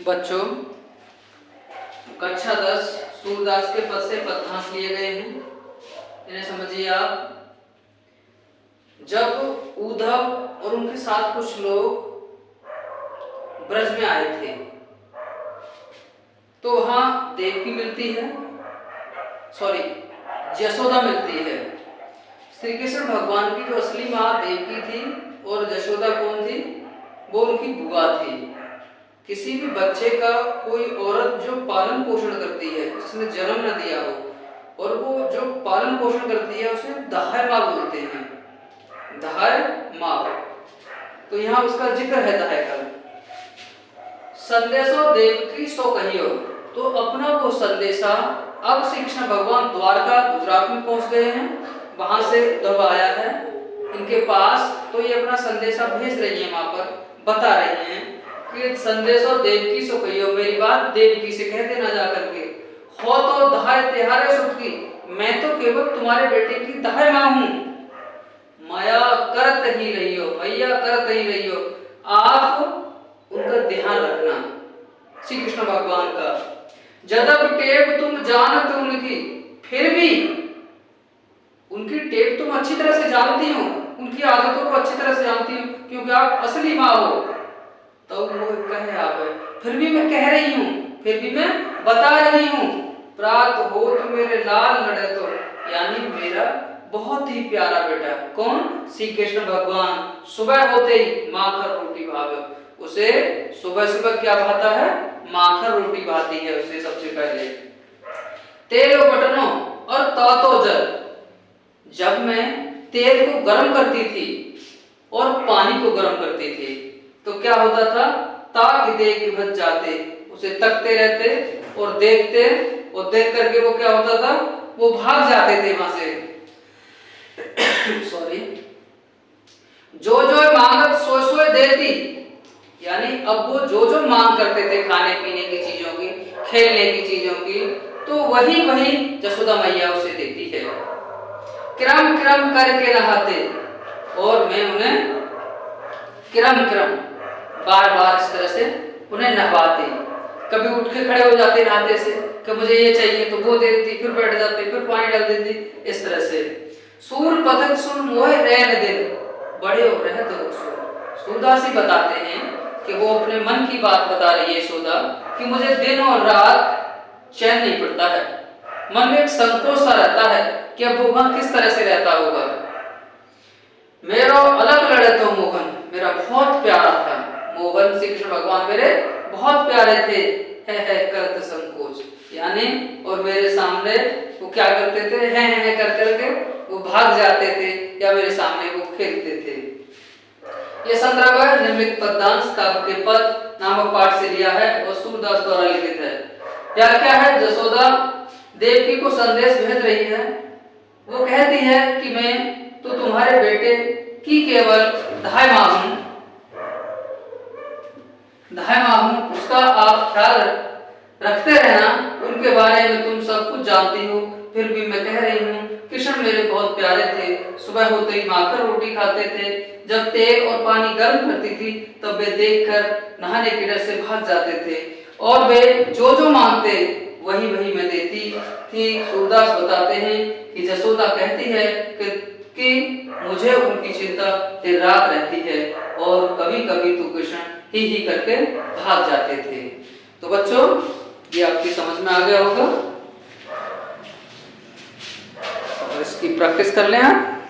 बच्चों, कक्षा 10 सूरदास के पद से पद्यांश लिए गए हैं। इन्हें समझिए आप। जब उद्धव और उनके साथ कुछ लोग ब्रज में आए थे तो वहां देवकी मिलती है, यशोदा मिलती है। श्री कृष्ण भगवान की जो असली माँ देवकी थी और यशोदा कौन थी? वो उनकी बुआ थी। किसी भी बच्चे का कोई औरत जो पालन पोषण करती है, जिसने जन्म न दिया हो, और वो जो पालन पोषण करती है उसे दहाय माँ बोलते हैं। दहाय माँ, तो यहाँ उसका जिक्र है दहाय का। संदेशो देवकी सो कहियो, तो अपना वो संदेशा अब श्री कृष्ण भगवान द्वारका गुजरात में पहुंच गए हैं। वहां से उद्धव आया है इनके पास, तो ये अपना संदेशा भेज रही है, वहां पर बता रही हैं कि संदेशो देवकी सो कहियो, मेरी बात देवकी से कह देना जा करके। हो तो दहाय तिहारे सुख की, मैं तो केवल तुम्हारे बेटे की दहाय माँ हूँ। माया करत ही रही हो, मैया करत ही रही हो, आप उनका ध्यान रखना, श्री कृष्ण भगवान का। जदब टेव तुम जानत उनकी, फिर भी उनकी टेव तुम अच्छी तरह से जानती हो, उनकी आदतों को अच्छी तरह से जानती हो, क्योंकि आप असली माँ हो। तो वो कहे आप, फिर भी मैं कह रही हूँ, फिर भी मैं बता रही हूँ। प्रात हो तो मेरे लाल लड़े तो, यानी मेरा बहुत ही प्यारा बेटा कौन? श्री कृष्ण भगवान। सुबह होते ही माखन रोटी भावे, उसे सुबह सुबह क्या भाता है? माखन रोटी भाती है उसे सबसे पहले। तेल बटनो और तातो जल, जब मैं तेल को गर्म करती थी और पानी को गर्म करती थी तो क्या होता था? ताक देख बच जाते, उसे तकते रहते और देखते, और देख करके वो क्या होता था? वो भाग जाते थे वहां से। जो जो मांगत सो सो देती, यानी अब वो जो जो मांग करते थे खाने पीने की चीजों की, खेलने की चीजों की, तो वही वही यशोदा मैया उसे देती है। क्रम क्रम करके नहाते, और मैं उन्हें क्रम क्रम बार बार इस तरह से उन्हें नहवाते। कभी उठ के खड़े हो जाते नहाते से कि मुझे ये चाहिए, तो वो दे देती, फिर बैठ जाते, फिर पानी डाल देती, इस तरह से। सूर पथक सुन मोह रैन दिन, बड़े हो रहे तो सूरदास ही बताते हैं कि वो अपने मन की बात बता रही है यशोदा कि मुझे दिन और रात चैन नहीं पड़ता है, मन में एक संतोष सा रहता है कि अब वो वहां किस तरह से रहता होगा। मेरा अलग लड़े तो मोहन, मेरा बहुत प्यारा था मोहन। श्री कृष्ण भगवान मेरे बहुत प्यारे थे। है करत संकोच, यानी और मेरे सामने वो क्या करते थे? है कर करके वो भाग जाते थे, या मेरे सामने वो खेलते थे। ये संदर्भ है निम्नलिखित पद्यांश काव्य के पद नामक पाठ से लिया है और सूरदास द्वारा लिखित है। व्याख्या है, यशोदा देवकी को संदेश भेज रही है। वो कहती है कि मैं तो तुम्हारे बेटे की केवल दहाय माँ हूं, दहाय माँ हूं, उसका आप ख्याल रखते रहना, उनके बारे में तुम सब कुछ जानती हो। फिर भी मैं कह रही हूँ, कृष्ण मेरे बहुत प्यारे थे। सुबह होते ही माखन रोटी खाते थे, जब तेल और पानी गर्म करती थी तब वे देखकर नहाने के डर से भाग जाते थे, और वे जो जो मांगते वही वही मैं देती थी। सूरदास बताते हैं कि यशोदा कहती है कि मुझे उनकी चिंता देर रात रहती है, और कभी कभी तो कृष्ण ही करके भाग जाते थे। तो बच्चों, ये आपकी समझ में आ गया होगा, और इसकी प्रैक्टिस कर लें आप।